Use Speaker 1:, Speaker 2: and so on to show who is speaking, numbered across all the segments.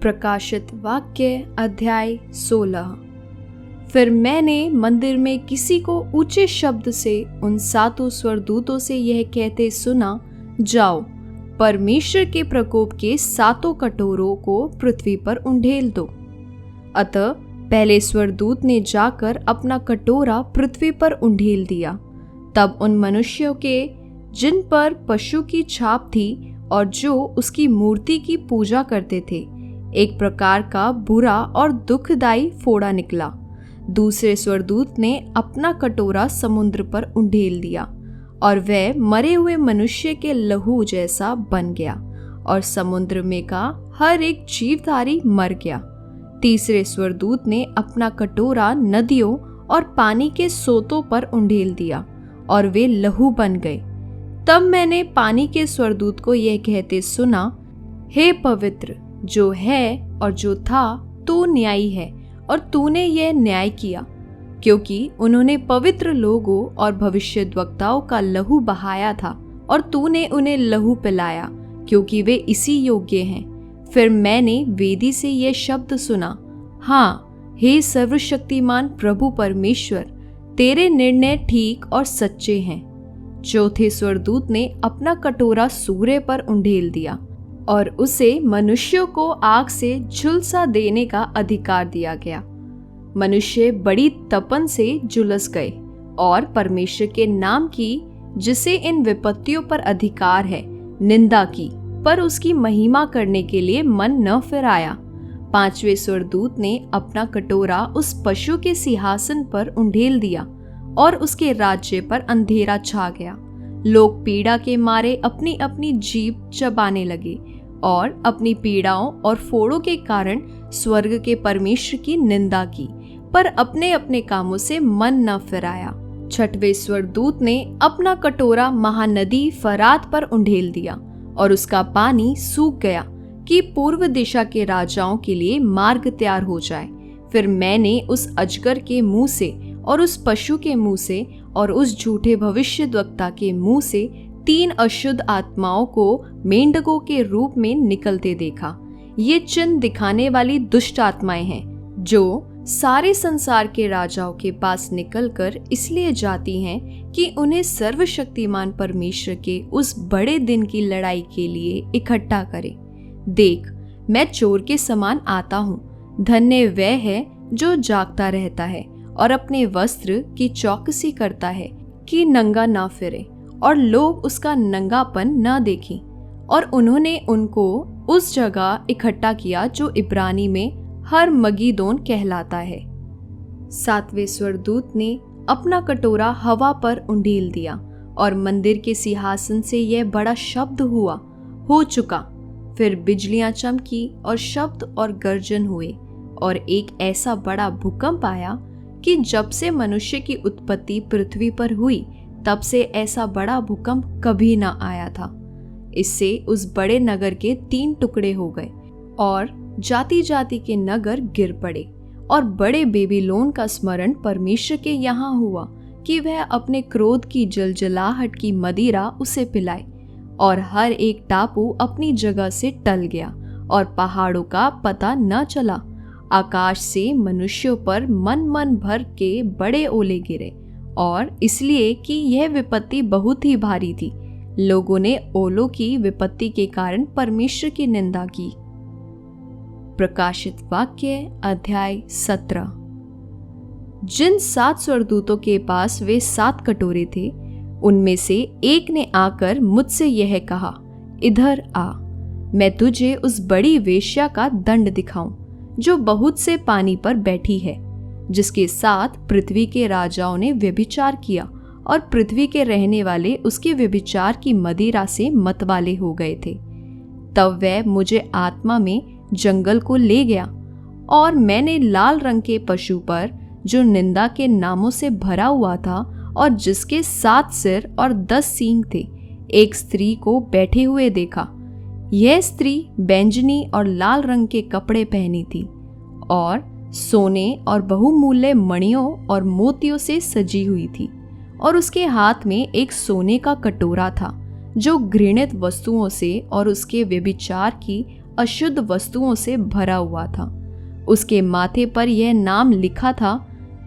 Speaker 1: प्रकाशित वाक्य अध्याय 16। फिर मैंने मंदिर में किसी को ऊंचे शब्द से उन 7 स्वर्गदूतों से यह कहते सुना, जाओ, परमेश्वर के प्रकोप के 7 कटोरों को पृथ्वी पर उंडेल दो। अतः पहले स्वर्गदूत ने जाकर अपना कटोरा पृथ्वी पर उंडेल दिया। तब उन मनुष्यों के जिन पर पशु की छाप थी और जो उसकी मूर्ति की पूजा करते थे, एक प्रकार का बुरा और दुखदाई फोड़ा निकला। दूसरे स्वर्गदूत ने अपना कटोरा समुद्र पर उंडेल दिया और वह मरे हुए मनुष्य के लहू जैसा बन गया और समुद्र में का हर एक जीवधारी मर गया। तीसरे स्वर्गदूत ने अपना कटोरा नदियों और पानी के सोतों पर उंडेल दिया और वे लहू बन गए। तब मैंने पानी के स्वर्गदूत को यह कहते सुना, हे पवित्र जो है और जो था, तू न्यायी है और तूने यह न्याय किया, क्योंकि उन्होंने पवित्र लोगों और भविष्यद्वक्ताओं का लहू बहाया था और तूने उन्हें लहू पिलाया, क्योंकि वे इसी योग्य हैं। फिर मैंने वेदी से यह शब्द सुना, हाँ, हे सर्वशक्तिमान प्रभु परमेश्वर, तेरे निर्णय ठीक और सच्चे हैं। चौथे स्वर्गदूत ने अपना कटोरा सूर्य पर उंडेल दिया और उसे मनुष्यों को आग से झुलसा देने का अधिकार दिया गया। मनुष्य बड़ी तपन से झुलस गए और परमेश्वर के नाम की, जिसे इन विपत्तियों पर अधिकार है, निंदा की, पर उसकी महिमा करने के लिए मन न फिराया। पांचवें स्वर्गदूत ने अपना कटोरा उस पशु के सिंहासन पर उंडेल दिया और उसके राज्य पर अंधेरा छा गया। लोग पीड़ा के मारे अपनी अपनी जीभ चबाने लगे और अपनी पीड़ाओं और फोड़ों के कारण स्वर्ग के परमेश्वर की निंदा की, पर अपने अपने कामों से मन न फिराया। छठवें स्वर्गदूत ने अपना कटोरा महानदी फरात पर उंडेल दिया और उसका पानी सूख गया कि पूर्व दिशा के राजाओं के लिए मार्ग तैयार हो जाए। फिर मैंने उस अजगर के मुंह से और उस पशु के मुंह से और उस झूठे भविष्यद्वक्ता के मुंह से 3 अशुद्ध आत्माओं को मेंढकों के रूप में निकलते देखा। ये चिन्ह दिखाने वाली दुष्ट आत्माएं हैं, जो सारे संसार के राजाओं के पास निकलकर इसलिए जाती हैं कि उन्हें सर्वशक्तिमान परमेश्वर के उस बड़े दिन की लड़ाई के लिए इकट्ठा करें। देख, मैं चोर के समान आता हूँ। धन्य वह है जो जागता रहता है और अपने वस्त्र की चौकसी करता है कि नंगा ना फिरे और लोग उसका नंगापन न देखें। और उन्होंने उनको उस जगह इकट्ठा किया जो इब्रानी में हरमगीदोन कहलाता है। 7वें स्वर्गदूत ने अपना कटोरा हवा पर उंडेल दिया और मंदिर के सिंहासन से यह बड़ा शब्द हुआ, हो चुका। फिर बिजलियां चमकी और शब्द और गर्जन हुए और एक ऐसा बड़ा भूकंप आया कि जब से मनुष्य की उत्पत्ति पृथ्वी पर हुई, तब से ऐसा बड़ा भूकंप कभी न आया था। इससे उस बड़े नगर के 3 टुकड़े हो गए और जाति जाति के नगर गिर पड़े। और बड़े बेबीलोन का स्मरण परमेश्वर के यहाँ हुआ कि वह अपने क्रोध की जलजलाहट की मदिरा उसे पिलाए। और हर एक टापू अपनी जगह से टल गया और पहाड़ों का पता न चला। आकाश से मनुष्यों पर मन भर के बड़े ओले गिरे, और इसलिए कि यह विपत्ति बहुत ही भारी थी। लोगों ने ओलों की विपत्ति के कारण परमेश्वर की निंदा की। प्रकाशित वाक्य अध्याय 17। जिन 7 स्वर्गदूतों के पास वे 7 कटोरे थे, उनमें से एक ने आकर मुझसे यह कहा, इधर आ, मैं तुझे उस बड़ी वेश्या का दंड दिखाऊं, जो बहुत से पानी पर बैठी है, जिसके साथ पृथ्वी के राजाओं ने व्यभिचार किया और पृथ्वी के रहने वाले उसके व्यभिचार की मदिरा से मतवाले हो गए थे। तब वह मुझे आत्मा में जंगल को ले गया और मैंने लाल रंग के पशु पर, जो निंदा के नामों से भरा हुआ था और जिसके 7 सिर और 10 सींग थे, एक स्त्री को बैठे हुए देखा। यह स्त्री बैंजनी और लाल रंग के कपड़े पहनी थी और सोने और बहुमूल्य मणियों और मोतियों से सजी हुई थी, और उसके हाथ में एक सोने का कटोरा था, जो घृणित वस्तुओं से और उसके व्यभिचार की अशुद्ध वस्तुओं से भरा हुआ था। उसके माथे पर यह नाम लिखा था,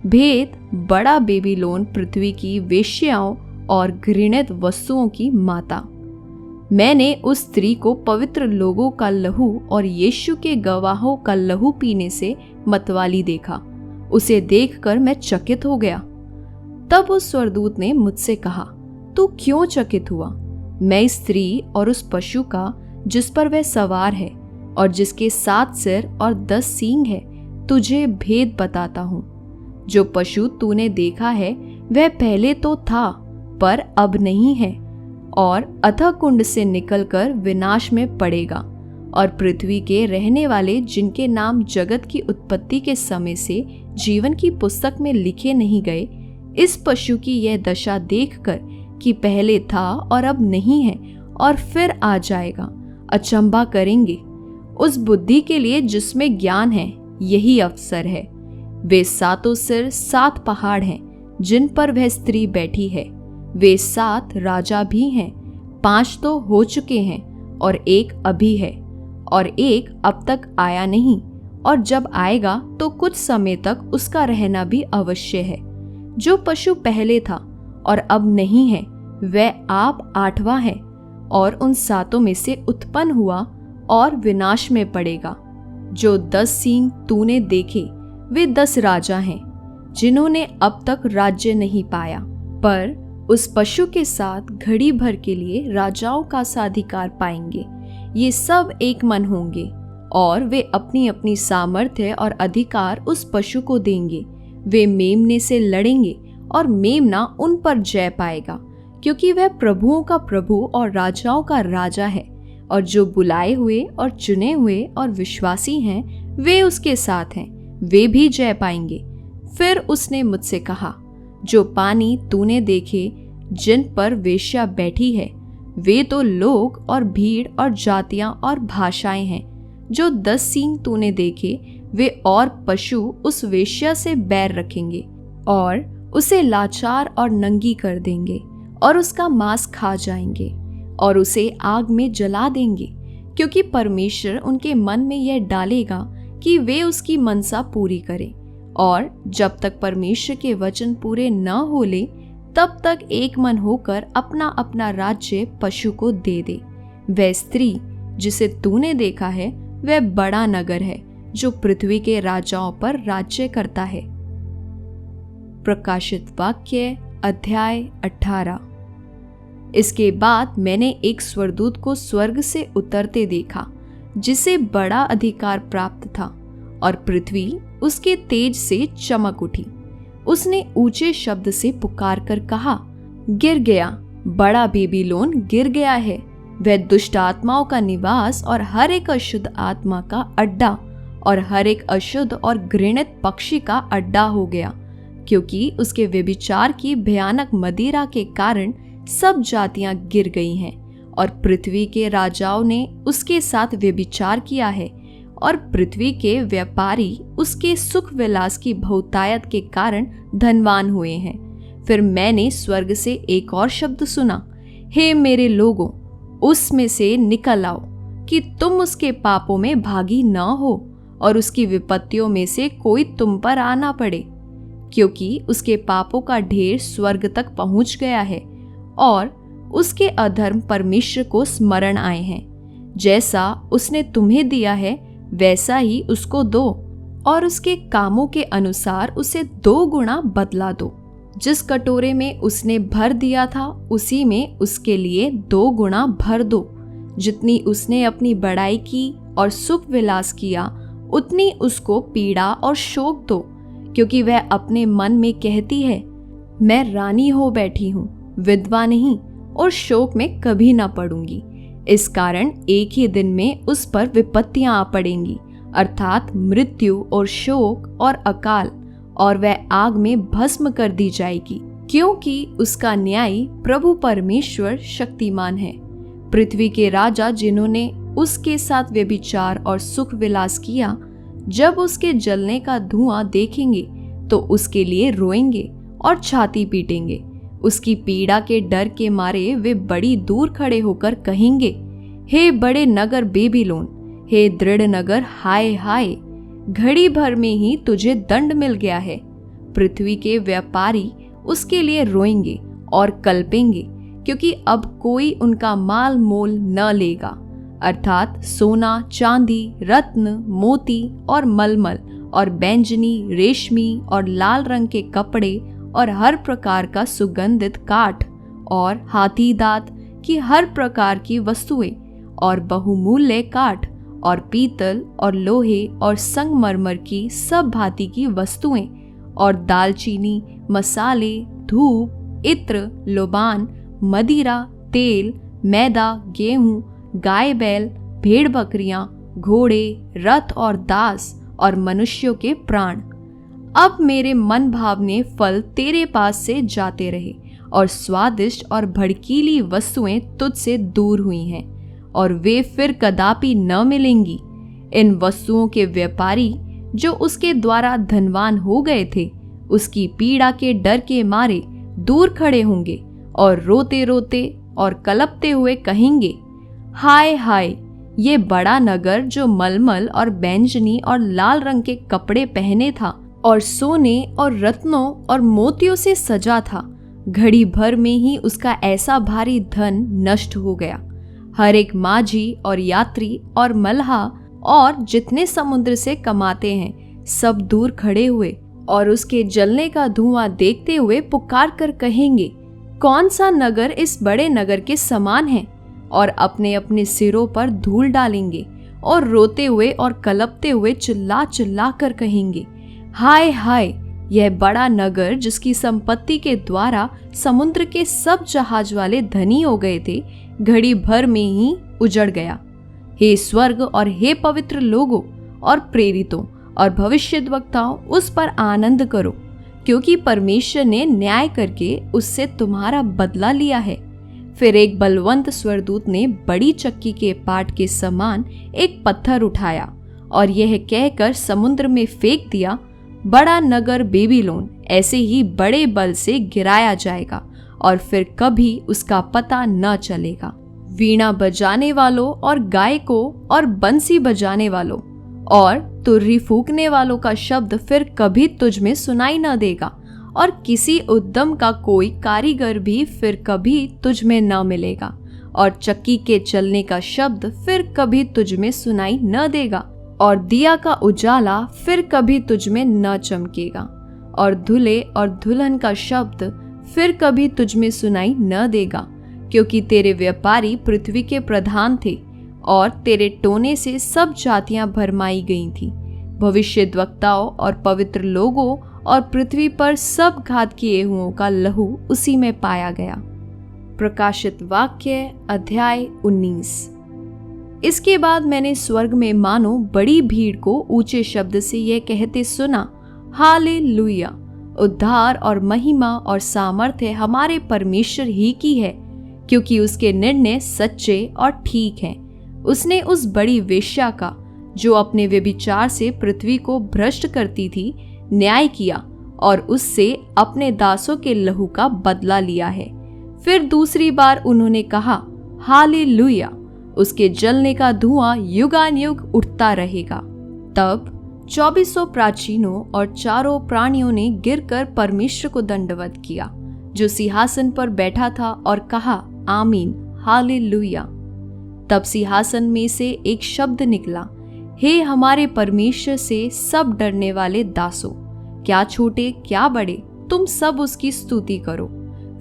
Speaker 1: भेद, बड़ा बेबीलोन, पृथ्वी की वेश्याओं और घृणित वस्तुओं की माता। मैंने उस स्त्री को पवित्र लोगों का लहू और यीशु के गवाहों का लहू पीने से मतवाली देखा। उसे देखकर मैं चकित हो गया। तब उस स्वर्गदूत ने मुझसे कहा, तू क्यों चकित हुआ? मैं इस स्त्री और उस पशु का जिस पर वह सवार है और जिसके 7 सिर और 10 सींग है, तुझे भेद बताता हूँ। जो पशु तूने देखा है वह पहले तो था पर अब नहीं है, और अथः कुंड से निकलकर विनाश में पड़ेगा। और पृथ्वी के रहने वाले जिनके नाम जगत की उत्पत्ति के समय से जीवन की पुस्तक में लिखे नहीं गए, इस पशु की यह दशा देखकर कि पहले था और अब नहीं है और फिर आ जाएगा, अचंभा करेंगे। उस बुद्धि के लिए जिसमें ज्ञान है यही अवसर है। वे 7 सिर 7 पहाड़ हैं जिन पर वह स्त्री बैठी है। वे 7 राजा भी हैं। 5 तो हो चुके हैं और एक अभी है, और एक अब तक आया नहीं, और जब आएगा तो कुछ समय तक उसका रहना भी अवश्य है। जो पशु पहले था और अब नहीं है वह आप 8वां है, और उन 7 में से उत्पन्न हुआ और विनाश में पड़ेगा। जो 10 सींग तूने देखे वे 10 राजा हैं जिन्होंने अब तक राज्य नहीं पाया, पर उस पशु के साथ घड़ी भर के लिए राजाओं का सा अधिकार पाएंगे। ये सब एक मन होंगे और वे अपनी अपनी सामर्थ्य और अधिकार उस पशु को देंगे। वे मेमने से लड़ेंगे और मेमना उन पर जय पाएगा, क्योंकि वह प्रभुओं का प्रभु और राजाओं का राजा है। और जो बुलाए हुए और चुने हुए और विश्वासी हैं वे उसके साथ हैं, वे भी जय पाएंगे। फिर उसने मुझसे कहा, जो पानी तूने देखे जिन पर वेश्या बैठी है वे तो लोग और भीड़ और जातियां और भाषाएं हैं। जो 10 सींग तूने देखे वे और पशु उस वेश्या से बैर रखेंगे और उसे लाचार और नंगी कर देंगे और उसका मांस खा जाएंगे और उसे आग में जला देंगे, क्योंकि परमेश्वर उनके मन में यह डालेगा कि वे उसकी मनसा पूरी करें। और जब तक परमेश्वर के वचन पूरे न हो ले तब तक एक मन होकर अपना अपना राज्य पशु को दे दे। वह स्त्री जिसे तूने देखा है वह बड़ा नगर है जो पृथ्वी के राजाओं पर राज्य करता है। प्रकाशित वाक्य अध्याय 18। इसके बाद मैंने एक स्वर्गदूत को स्वर्ग से उतरते देखा जिसे बड़ा अधिकार प्राप्त था, और पृथ्वी उसके तेज से चमक उठी। उसने ऊंचे शब्द से पुकार कर कहा, गिर गया, बड़ा बेबीलोन गिर गया है। वह दुष्ट आत्माओं का निवास और हर एक अशुद्ध आत्मा का अड्डा और हर एक अशुद्ध और घृणित पक्षी का अड्डा हो गया, क्योंकि उसके व्यभिचार की भयानक मदिरा के कारण सब जातियां गिर गई हैं, और पृथ्वी के राजाओं ने उसके साथ व्यभिचार किया है, और पृथ्वी के व्यापारी उसके सुख विलास की बहुतायत के कारण धनवान हुए हैं। फिर मैंने स्वर्ग से एक और शब्द सुना, हे मेरे लोगों, उसमें से निकल आओ कि तुम उसके पापों में भागी न हो और उसकी विपत्तियों में से कोई तुम पर आ ना पड़े, क्योंकि उसके पापों का ढेर स्वर्ग तक पहुंच गया है और उसके अधर्म परमेश्वर को स्मरण आए हैं। जैसा उसने तुम्हें दिया है वैसा ही उसको दो, और उसके कामों के अनुसार उसे 2 गुना बदला दो। जिस कटोरे में उसने भर दिया था उसी में उसके लिए 2 गुना भर दो। जितनी उसने अपनी बड़ाई की और सुख विलास किया उतनी उसको पीड़ा और शोक दो, क्योंकि वह अपने मन में कहती है, मैं रानी हो बैठी हूँ, विधवा नहीं, और शोक में कभी न पड़ूंगी। इस कारण एक ही दिन में उस पर विपत्तियां आ पड़ेंगी, अर्थात मृत्यु और शोक और अकाल, और वह आग में भस्म कर दी जाएगी, क्योंकि उसका न्यायी प्रभु परमेश्वर शक्तिमान है। पृथ्वी के राजा जिन्होंने उसके साथ व्यभिचार और सुख विलास किया, जब उसके जलने का धुआं देखेंगे तो उसके लिए रोएंगे और छाती पीटेंगे। उसकी पीड़ा के डर के मारे वे बड़ी दूर खड़े होकर कहेंगे, हे बड़े नगर बेबीलोन, हे दृढ़ नगर, हाय हाय, घड़ी भर में ही तुझे दंड मिल गया है। पृथ्वी के व्यापारी उसके लिए रोएंगे और कल्पेंगे, क्योंकि अब कोई उनका माल मोल न लेगा, अर्थात सोना, चांदी, रत्न, मोती और मलमल और बैंजनी, रेशमी और लाल रंग के कपड़े और हर प्रकार का सुगंधित काठ और हाथी दांत की हर प्रकार की वस्तुएं और बहुमूल्य काठ और पीतल और लोहे और संगमरमर की सब भांति की वस्तुएं और दालचीनी, मसाले, धूप, इत्र, लोबान, मदिरा, तेल, मैदा, गेहूं, गाय बैल, भेड़ बकरियां, घोड़े, रथ और दास और मनुष्यों के प्राण। अब मेरे मन भावने फल तेरे पास से जाते रहे और स्वादिष्ट और भड़कीली वस्तुएं तुझसे दूर हुई हैं और वे फिर कदापि न मिलेंगी। इन वस्तुओं के व्यापारी जो उसके द्वारा धनवान हो गए थे, उसकी पीड़ा के डर के मारे दूर खड़े होंगे और रोते रोते और कलपते हुए कहेंगे, हाय हाय, ये बड़ा नगर जो मलमल और बैंजनी और लाल रंग के कपड़े पहने था और सोने और रत्नों और मोतियों से सजा था, घड़ी भर में ही उसका ऐसा भारी धन नष्ट हो गया। हर एक माझी और यात्री और मल्हा और जितने समुद्र से कमाते हैं सब दूर खड़े हुए और उसके जलने का धुआं देखते हुए पुकार कर कहेंगे, कौन सा नगर इस बड़े नगर के समान है? और अपने अपने सिरों पर धूल डालेंगे और रोते हुए और कलपते हुए चिल्ला चिल्ला कर कहेंगे, हाय हाय, यह बड़ा नगर जिसकी संपत्ति के द्वारा समुद्र के सब जहाज वाले धनी हो गए थे, घड़ी भर में ही उजड़ गया। हे स्वर्ग और हे पवित्र लोगों और प्रेरितों और भविष्यद्वक्ताओं, उस पर आनंद करो, क्योंकि परमेश्वर ने न्याय करके उससे तुम्हारा बदला लिया है। फिर एक बलवंत स्वरदूत ने बड़ी चक्की के पाट के समान एक पत्थर उठाया और यह कहकर समुद्र में फेंक दिया, बड़ा नगर बेबीलोन ऐसे ही बड़े बल से गिराया जाएगा और फिर कभी उसका पता न चलेगा। वीणा बजाने वालों और गायकों और बंसी बजाने वालों और तुर्री फूंकने वालों का शब्द फिर कभी तुझ में सुनाई न देगा और किसी उद्यम का कोई कारीगर भी फिर कभी तुझ में न मिलेगा और चक्की के चलने का शब्द फिर कभी तुझ में सुनाई न देगा और दिया का उजाला फिर कभी तुझ में न चमकेगा और धुले और दुल्हन का शब्द फिर कभी तुझ में सुनाई न देगा, क्योंकि तेरे व्यापारी पृथ्वी के प्रधान थे और तेरे टोने से सब जातियां भरमाई गई थी। भविष्यद्वक्ताओं और पवित्र लोगों और पृथ्वी पर सब घात किए हुओं का लहू उसी में पाया गया। प्रकाशित वाक्य अध्याय 19। इसके बाद मैंने स्वर्ग में मानो बड़ी भीड़ को ऊंचे शब्द से यह कहते सुना, हालेलुया, उद्धार और महिमा और सामर्थ्य हमारे परमेश्वर ही की है, क्योंकि उसके निर्णय सच्चे और ठीक हैं। उसने उस बड़ी वेश्या का, जो अपने व्यभिचार से पृथ्वी को भ्रष्ट करती थी, न्याय किया और उससे अपने दासों के लहू का बदला लिया है। फिर दूसरी बार उन्होंने कहा, हालेलुया, उसके जलने का धुआं युगानुयुग उठता रहेगा। तब 2400 प्राचीनों और चारों प्राणियों ने गिरकर परमेश्वर को दंडवत किया, जो सिंहासन पर बैठा था, और कहा, आमीन, हालेलुया। तब सिंहासन में से एक शब्द निकला, हे हमारे परमेश्वर से सब डरने वाले दासों, क्या छोटे क्या बड़े, तुम सब उसकी स्तुति करो।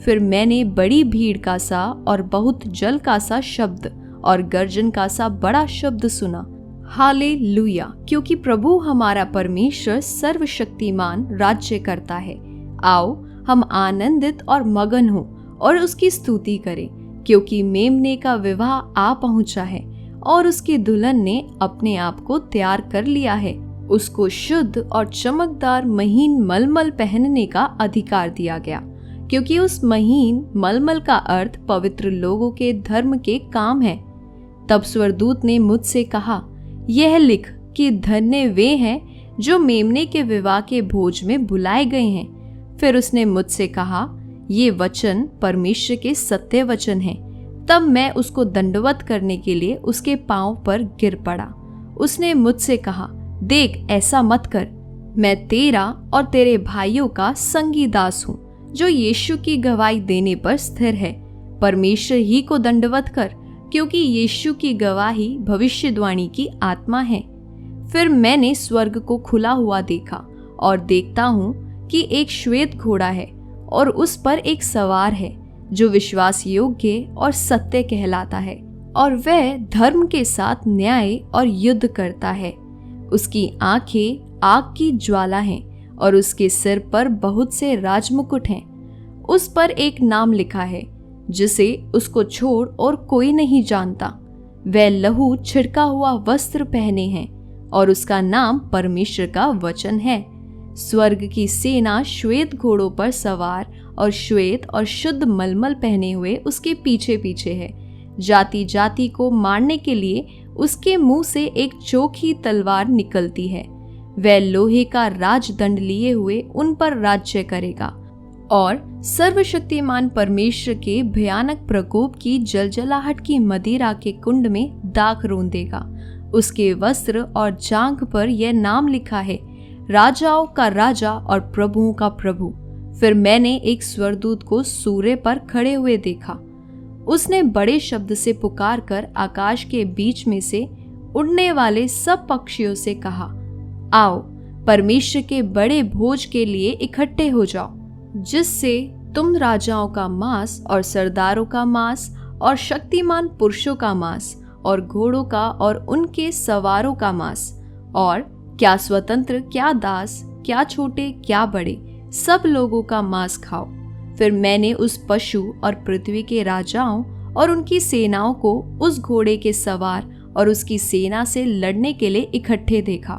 Speaker 1: फिर मैंने बड़ी भीड़ का सा और बहुत जल का सा शब्द और गर्जन का सा बड़ा शब्द सुना, हालेलुया, क्योंकि प्रभु हमारा परमेश्वर सर्वशक्तिमान राज्य करता है। आओ हम आनंदित और मगन हो और उसकी स्तुति करें, क्योंकि मेमने का विवाह आ पहुंचा है और उसकी दुल्हन ने अपने आप को तैयार कर लिया है। उसको शुद्ध और चमकदार महीन मलमल पहनने का अधिकार दिया गया, क्योंकि उस महीन मलमल का अर्थ पवित्र लोगों के धर्म के काम है। तब स्वर्गदूत ने मुझसे कहा, यह लिख कि धन्य वे हैं जो मेमने के विवाह के भोज में बुलाए गए हैं। फिर उसने मुझसे कहा, ये वचन परमेश्वर के सत्य वचन हैं। तब मैं उसको दंडवत करने के लिए उसके पांव पर गिर पड़ा उसने मुझसे कहा, देख, ऐसा मत कर। मैं तेरा और तेरे भाइयों का संगी दास हूँ, जो यीशु की गवाही देने पर स्थिर है। परमेश्वर ही को दंडवत कर, क्योंकि यीशु की गवाही भविष्यवाणी की आत्मा है। फिर मैंने स्वर्ग को खुला हुआ देखा, और देखता हूँ कि एक श्वेत घोड़ा है, और उस पर एक सवार है, जो विश्वास योग्य और सत्य कहलाता है, और वह धर्म के साथ न्याय और युद्ध करता है। उसकी आंखें आग की ज्वाला हैं, और उसके सिर पर बहुत से राजमुकुट हैं। उस पर एक नाम लिखा है, जिसे उसको छोड़ और कोई नहीं जानता। वह लहू छिड़का हुआ वस्त्र पहने हैं, और उसका नाम परमेश्वर का वचन है। स्वर्ग की सेना श्वेत घोड़ों पर सवार और श्वेत और शुद्ध मलमल पहने हुए उसके पीछे पीछे है। जाति जाति को मारने के लिए उसके मुंह से एक चोखी तलवार निकलती है। वह लोहे का राजदंड लिए हुए उन पर राज्य करेगा, और सर्वशक्तिमान परमेश्वर के भयानक प्रकोप की जलजलाहट की मदिरा के कुंड में दाख रोंदेगा। उसके वस्त्र और जांघ पर यह नाम लिखा है, राजाओं का राजा और प्रभुओं का प्रभु। फिर मैंने एक स्वर्गदूत को सूर्य पर खड़े हुए देखा। उसने बड़े शब्द से पुकार कर आकाश के बीच में से उड़ने वाले सब पक्षियों से कहा, आओ, परमेश्वर के बड़े भोज के लिए इकट्ठे हो जाओ, जिससे तुम राजाओं का मांस और सरदारों का मांस और शक्तिमान पुरुषों का मांस और घोड़ों का और उनके सवारों का मांस, और क्या स्वतंत्र, क्या दास, क्या छोटे, क्या बड़े, सब लोगों का मांस खाओ। फिर मैंने उस पशु और पृथ्वी के राजाओं और उनकी सेनाओं को उस घोड़े के सवार और उसकी सेना से लड़ने के लिए इकट्ठे देखा।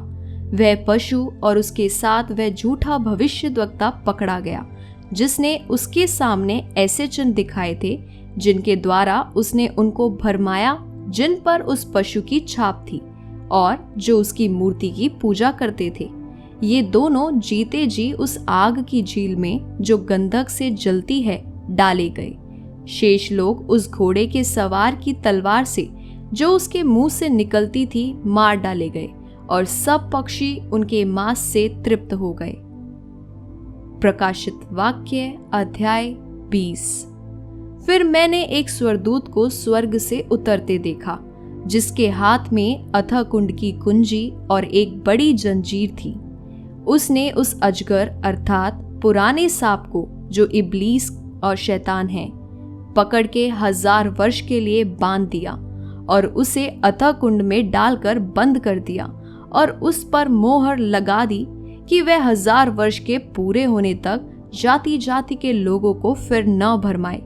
Speaker 1: वह पशु और उसके साथ वह झूठा भविष्यद्वक्ता पकड़ा गया, जिसने उसके सामने ऐसे चिन्ह दिखाए थे, जिनके द्वारा उसने उनको भरमाया, जिन पर उस पशु की छाप थी और जो उसकी मूर्ति की पूजा करते थे। ये दोनों जीते जी उस आग की झील में, जो गंधक से जलती है, डाले गए। शेष लोग उस घोड़े के सवार की तलवार से, जो उसके मुंह से निकलती थी, मार डाले गए, और सब पक्षी उनके मांस से तृप्त हो गए। प्रकाशित वाक्य अध्याय 20। फिर मैंने एक स्वर्गदूत को स्वर्ग से उतरते देखा, जिसके हाथ में अथः कुंड की कुंजी और एक बड़ी जंजीर थी। उसने उस अजगर अर्थात पुराने सांप को, जो इब्लीस और शैतान है, पकड़ के 1000 वर्ष के लिए बांध दिया, और उसे अथः कुंड में डालकर बंद कर दिया, और उस पर मोहर लगा दी कि वह 1000 वर्ष के पूरे होने तक जाति जाति के लोगों को फिर न भरमाए।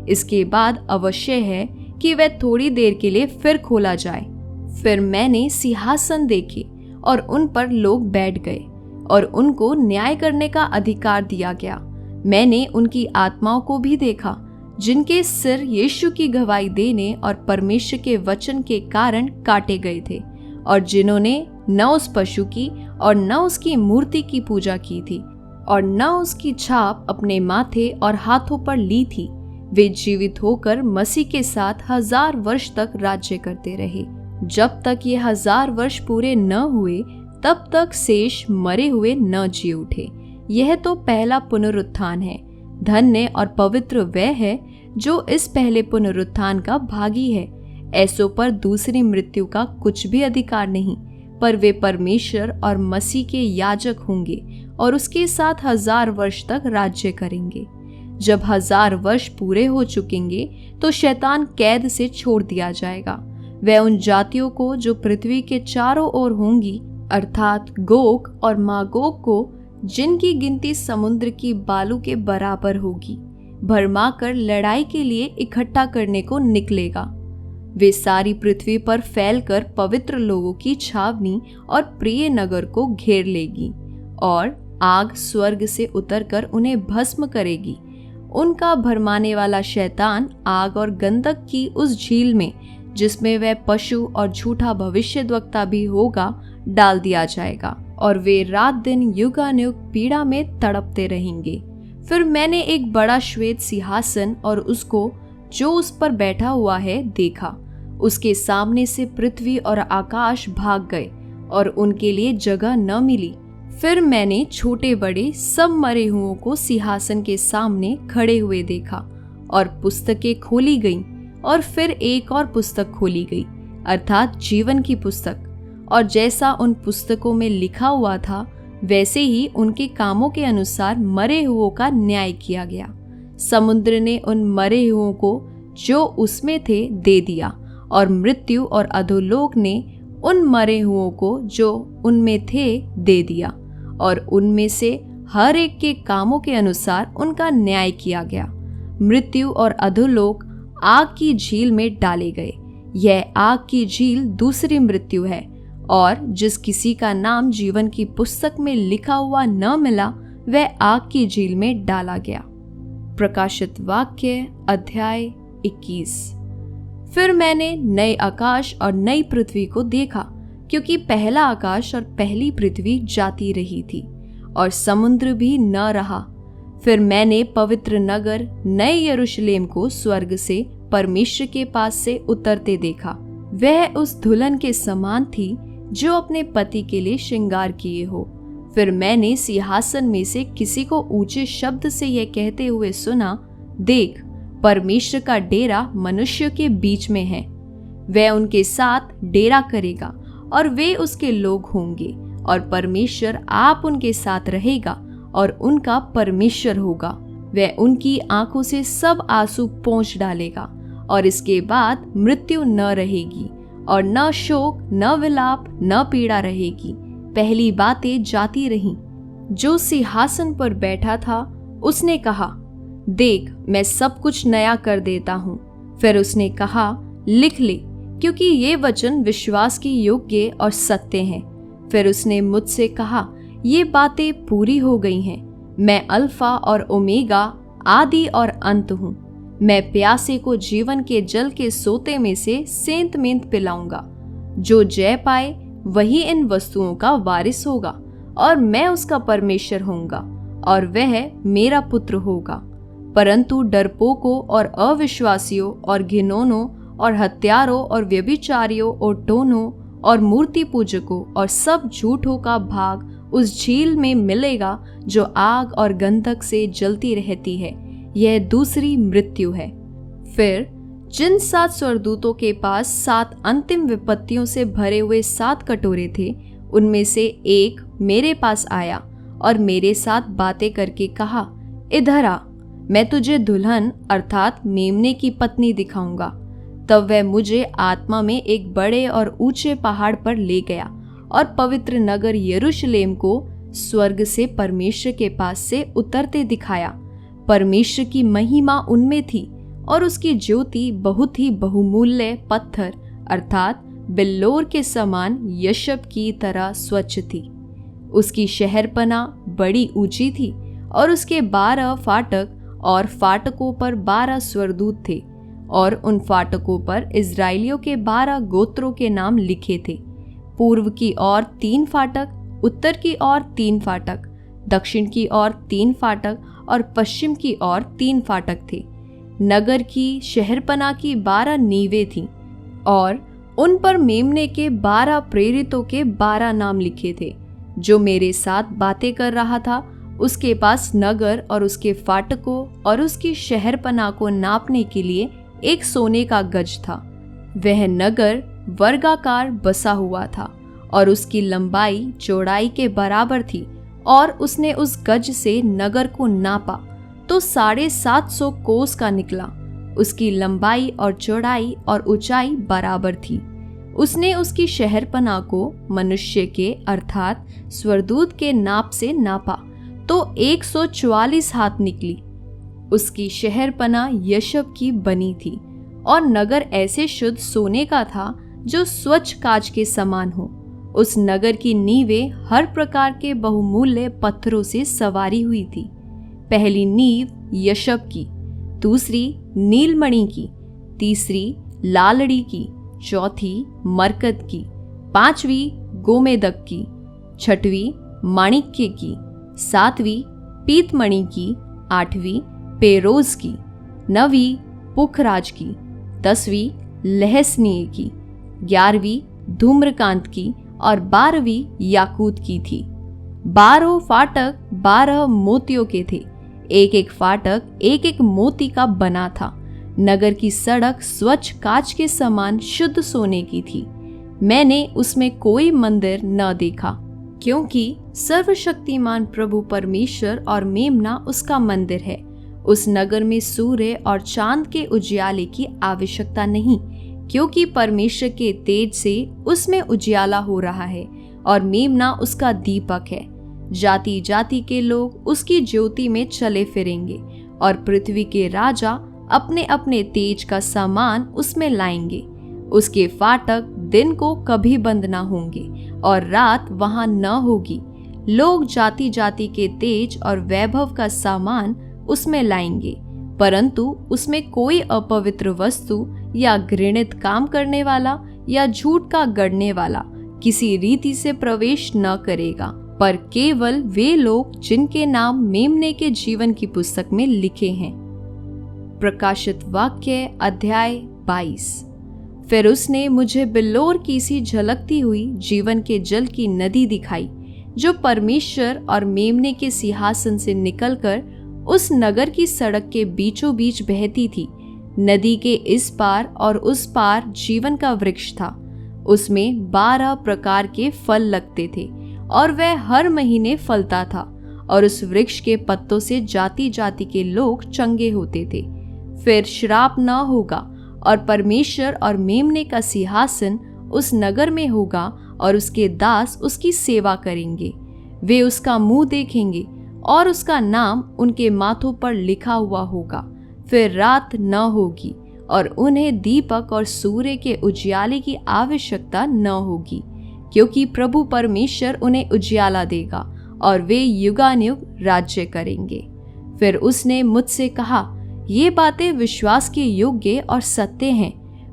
Speaker 1: इसके बाद अवश्य है कि वह थोड़ी देर के लिए फिर खोला जाए। फिर मैंने सिंहासन देखे, और उन पर लोग बैठ गए, और उनको न्याय करने का अधिकार दिया गया। मैंने उनकी आत्माओं को भी देखा, जिनके सिर यीशु की गवाही देने और परमेश्वर के वचन के कारण काटे गए थे, और जिन्होंने न उस पशु की और न उसकी मूर्ति की पूजा की थी, और न उसकी छाप अपने माथे और हाथों पर ली थी। वे जीवित होकर मसीह के साथ 1000 वर्ष तक राज्य करते रहे। जब तक ये 1000 वर्ष पूरे न हुए, तब तक शेष मरे हुए न जी उठे। यह तो पहला पुनरुत्थान है। धन्य और पवित्र वह है जो इस पहले पुनरुत्थान का भागी है। ऐसों पर दूसरी मृत्यु का कुछ भी अधिकार नहीं, पर वे परमेश्वर और मसीह के याजक होंगे और उसके साथ 1000 वर्ष तक राज्य करेंगे। जब 1000 वर्ष पूरे हो चुकेंगे तो शैतान कैद से छोड़ दिया जाएगा। वह उन जातियों को जो पृथ्वी के चारों ओर होंगी, अर्थात गोग और मागोग को, जिनकी गिनती समुद्र की बालू के बराबर होगी, भरमाकर लड़ाई के लिए इकट्ठा करने को निकलेगा। वे सारी पृथ्वी पर फैलकर पवित्र लोगों की छावनी और प्रिय नगर को घेर लेगी, और आग स्वर्ग से उतरकर उन्हें भस्म करेगी। उनका भरमाने वाला शैतान आग और गंधक की उस झील में, जिसमें वह पशु और झूठा भविष्यद्वक्ता भी होगा, डाल दिया जाएगा, और वे रात दिन युगानुयुग पीड़ा में तड़पते रहेंगे। फिर मैंने एक बड़ा श्वेत सिंहासन और उसको जो उस पर बैठा हुआ है देखा। उसके सामने से पृथ्वी और आकाश भाग गए और उनके लिए जगह न मिली। फिर मैंने छोटे बड़े सब मरे हुओं को सिंहासन के सामने खड़े हुए देखा, और पुस्तकें खोली गईं, और फिर एक और पुस्तक खोली गई, अर्थात जीवन की पुस्तक। और जैसा उन पुस्तकों में लिखा हुआ था वैसे ही उनके कामों के अनुसार मरे हुओं का न्याय किया गया। समुद्र ने उन मरे हुओं को जो उसमें थे दे दिया, और मृत्यु और अधोलोक ने उन मरे हुओं को जो उनमें थे दे दिया, और उनमें से हर एक के कामों के अनुसार उनका न्याय किया गया। मृत्यु और अधोलोक आग की झील में डाले गए। यह आग की झील दूसरी मृत्यु है, और जिस किसी का नाम जीवन की पुस्तक में लिखा हुआ न मिला वह आग की झील में डाला गया। प्रकाशित वाक्य अध्याय 21। फिर मैंने नए आकाश और नई पृथ्वी को देखा, क्योंकि पहला आकाश और पहली पृथ्वी जाती रही थी और समुद्र भी न रहा। फिर मैंने पवित्र नगर नए यरूशलेम को स्वर्ग से परमेश्वर के पास से उतरते देखा। वह उस दुल्हन के समान थी जो अपने पति के लिए श्रृंगार किए हो। फिर मैंने सिंहासन में से किसी को ऊंचे शब्द से यह कहते हुए सुना, देख, परमेश्वर का डेरा मनुष्य के बीच में है। वह उनके साथ डेरा करेगा और वे उसके लोग होंगे, और परमेश्वर आप उनके साथ रहेगा और उनका परमेश्वर होगा। वह उनकी आंखों से सब आंसू पोंछ डालेगा, और इसके बाद मृत्यु न रहेगी, और न शोक, न विलाप, न पीड़ा रहेगी। पहली बातें जाती रहीं। जो सिंहासन पर बैठा था उसने कहा, देख, मैं सब कुछ नया कर देता हूँ। फिर उसने कहा, लिख ले, क्योंकि ये वचन विश्वास के योग्य और सत्य हैं। फिर उसने मुझसे कहा, ये बातें पूरी हो गई हैं। मैं अल्फा और ओमेगा, आदि और अंत हूँ। मैं प्यासे को जीवन के जल के सोते में से सेंत मेंत पिलाऊंगा। जो जय पाए वही इन वस्तुओं का वारिस होगा, और मैं उसका परमेश्वर होऊंगा, और वह मेरा पुत्र होगा। परंतु डरपोकों और अविश्वासियों और घिनौनों और हत्यारों और व्यभिचारियों और टोनों और मूर्ति पूजकों और सब झूठों का भाग उस झील में मिलेगा जो आग और गंधक से जलती रहती है। यह दूसरी मृत्यु है। फिर जिन 7 स्वर्गदूतों के पास 7 अंतिम विपत्तियों से भरे हुए 7 कटोरे थे, उनमें से एक मेरे पास आया और मेरे साथ बातें करके कहा, इधर आ, मैं तुझे दुल्हन अर्थात मेमने की पत्नी दिखाऊंगा। तब वह मुझे आत्मा में एक बड़े और ऊंचे पहाड़ पर ले गया और पवित्र नगर यरूशलेम को स्वर्ग से परमेश्वर के पास से उतरते दिखाया। परमेश्वर की महिमा उनमें थी, और उसकी ज्योति बहुत ही बहुमूल्य पत्थर अर्थात बिल्लोर के समान यशब की तरह स्वच्छ थी। उसकी शहरपना बड़ी ऊंची थी, और उसके 12 फाटक, और फाटकों पर 12 स्वर्गदूत थे, और उन फाटकों पर इजराइलियों के 12 गोत्रों के नाम लिखे थे। पूर्व की ओर 3 फाटक, उत्तर की ओर 3 फाटक, दक्षिण की ओर 3 फाटक, और पश्चिम की ओर 3 फाटक थे। नगर की शहरपना की 12 नींवें थीं, और उन पर मेमने के 12 प्रेरितों के 12 नाम लिखे थे। जो मेरे साथ बातें कर रहा था उसके पास नगर और उसके फाटकों और उसकी शहरपना को नापने के लिए एक सोने का गज था। वह नगर वर्गाकार बसा हुआ था, और उसकी लंबाई चौड़ाई के बराबर थी। और उसने उस गज से नगर को नापा तो 750 कोस का निकला। उसकी लंबाई और चौड़ाई और ऊंचाई बराबर थी। उसने उसकी शहरपना को मनुष्य के अर्थात स्वर्गदूत के नाप से नापा तो 144 हाथ निकली। उसकी शहरपना यशब की बनी थी, और नगर ऐसे शुद्ध सोने का था जो स्वच्छ कांच के समान हो। उस नगर की नींवें हर प्रकार के बहुमूल्य पत्थरों से सवारी हुई थी। पहली नींव यशब की, दूसरी नीलमणि की, तीसरी लालड़ी की, चौथी मरकत की, 5वीं गोमेदक की, 6वीं माणिक्य की, 7वीं पीतमणि की, 8वीं पेरोज की, 9वीं पुखराज की, 10वीं लहसनीय की, 11वीं धूम्रकांत की और 12वीं याकूत की थी। 12 फाटक 12 मोतियों के थे। एक एक फाटक एक एक मोती का बना था। नगर की सड़क स्वच्छ कांच के समान शुद्ध सोने की थी। मैंने उसमें कोई मंदिर न देखा, क्योंकि सर्वशक्तिमान प्रभु परमेश्वर और मेमना उसका मंदिर है। उस नगर में सूर्य और चांद के उजियाले की आवश्यकता नहीं, क्योंकि परमेश्वर के तेज से उसमें उजियाला हो रहा है और मेमना उसका दीपक है। जाति जाति के लोग उसकी ज्योति में चले फिरेंगे और पृथ्वी के राजा अपने अपने तेज का सामान उसमें लाएंगे। उसके फाटक दिन को कभी बंद न होंगे और रात वहां न होगी। लोग जाति जाति के तेज और वैभव का सामान उसमें लाएंगे, परंतु उसमें कोई अपवित्र वस्तु या घृणित काम करने वाला या झूठ का गढ़ने वाला किसी रीति से प्रवेश न करेगा, पर केवल वे लोग जिनके नाम मेमने के जीवन की पुस्तक में लिखे हैं। प्रकाशित वाक्य अध्याय 22। फिर उसने मुझे बिल्लोर की सी झलकती हुई जीवन के जल की नदी दिखाई, जो परमेश्वर और मेमने के सिंहासन से निकलकर उस नगर की सड़क के बीचों बीच बहती थी। नदी के इस पार और उस पार जीवन का वृक्ष था। उसमें 12 प्रकार के फल लगते थे और वह हर महीने फलता था, और उस वृक्ष के पत्तों से जाति जाति के लोग चंगे होते थे। फिर श्राप न होगा, और परमेश्वर और मेमने का सिंहासन उस नगर में होगा और उसके दास उसकी सेवा करेंगे। वे उसका मुंह देखेंगे और उसका नाम उनके माथों पर लिखा हुआ होगा। फिर रात न होगी और उन्हें दीपक और सूर्य के उजियाले की आवश्यकता न होगी, क्योंकि प्रभु परमेश्वर उन्हें उजियाला देगा और वे युगानुयुग राज्य करेंगे। फिर उसने मुझसे कहा, ये बातें विश्वास के योग्य और सत्य हैं।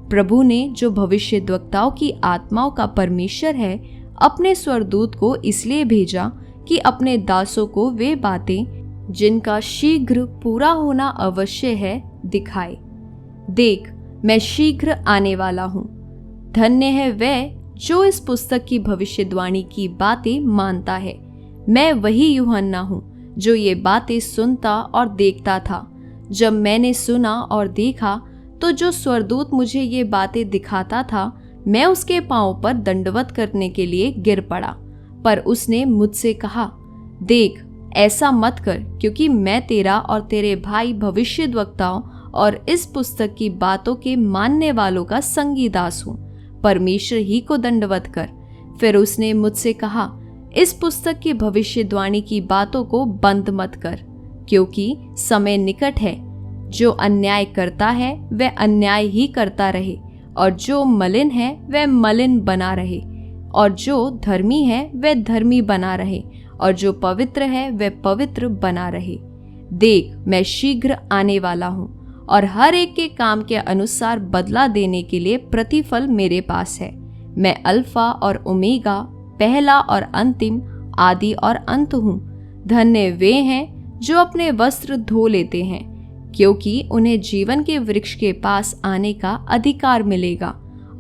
Speaker 1: प्रभु ने, जो भविष्यद्वक्ताओं की आत्माओं का परमेश्वर है, अपने स्वर्गदूत को इसलिए भेजा कि अपने दासों को वे बातें जिनका शीघ्र पूरा होना अवश्य है दिखाए। देख, मैं शीघ्र आने वाला हूँ। धन्य है वह जो इस पुस्तक की भविष्यवाणी की बातें मानता है। मैं वही यूहन्ना हूँ जो ये बातें सुनता और देखता था। जब मैंने सुना और देखा, तो जो स्वर्गदूत मुझे ये बातें दिखाता था, मैं उसके पांव पर दंडवत करने के लिए गिर पड़ा। पर उसने मुझसे कहा, देख, ऐसा मत कर, क्योंकि मैं तेरा और तेरे भाई भविष्यद्वक्ताओं और इस पुस्तक की बातों के मानने वालों का संगी दास हूँ। परमेश्वर ही को दंडवत कर। फिर उसने मुझसे कहा, इस पुस्तक की भविष्यवाणी की बातों को बंद मत कर, क्योंकि समय निकट है। जो अन्याय करता है वह अन्याय ही करता रहे, और जो मलिन है वह मलिन बना रहे, और जो धर्मी है वह धर्मी बना रहे, और जो पवित्र है वह पवित्र बना रहे। देख, मैं शीघ्र आने वाला हूँ, और हर एक के काम के अनुसार बदला देने के लिए प्रतिफल मेरे पास है। मैं अल्फा और ओमेगा, पहला और अंतिम, आदि और अंत हूँ। धन्य वे हैं जो अपने वस्त्र धो लेते हैं, क्योंकि उन्हें जीवन के वृक्ष के पास आने का अधिकार मिलेगा,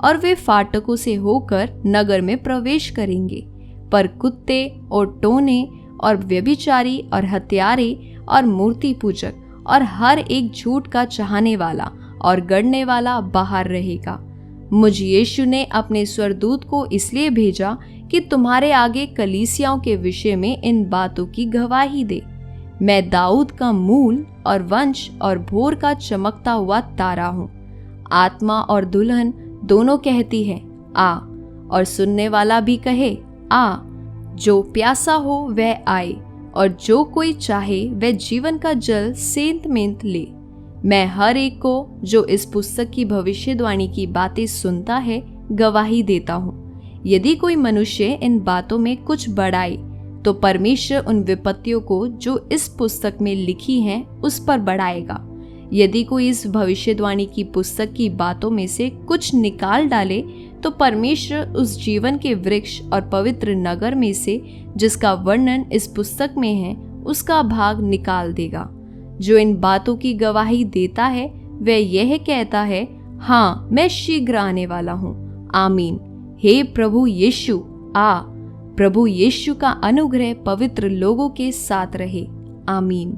Speaker 1: और वे फाटकों से होकर नगर में प्रवेश करेंगे। पर कुत्ते और टोने और व्यभिचारी और हत्यारे और मूर्ति पूजक और हर एक झूठ का चाहने वाला और गढ़ने वाला बाहर रहेगा। मुझ यीशु ने अपने स्वर्गदूत को इसलिए भेजा कि तुम्हारे आगे कलीसियाओं के विषय में इन बातों की गवाही दे। मैं दाऊद का मूल और वंश और भोर का चमकता हुआ तारा हूँ। आत्मा और दुल्हन दोनों कहती है, आ, और सुनने वाला भी कहे, आ। जो प्यासा हो वह आए, और जो कोई चाहे वह जीवन का जल सेंत मेंत ले। मैं हर एक को जो इस पुस्तक की भविष्यवाणी की बातें सुनता है गवाही देता हूँ। यदि कोई मनुष्य इन बातों में कुछ बढ़ाए, तो परमेश्वर उन विपत्तियों को जो इस पुस्तक में लिखी हैं उस पर बढ़ाएगा। यदि कोई इस भविष्यवाणी की पुस्तक की बातों में से कुछ निकाल डाले, तो परमेश्वर उस जीवन के वृक्ष और पवित्र नगर में से जिसका वर्णन इस पुस्तक में है उसका भाग निकाल देगा। जो इन बातों की गवाही देता है वह यह कहता है, हाँ, मैं शीघ्र आने वाला हूँ। आमीन। हे प्रभु यीशु आ। प्रभु यीशु का अनुग्रह पवित्र लोगों के साथ रहे। आमीन।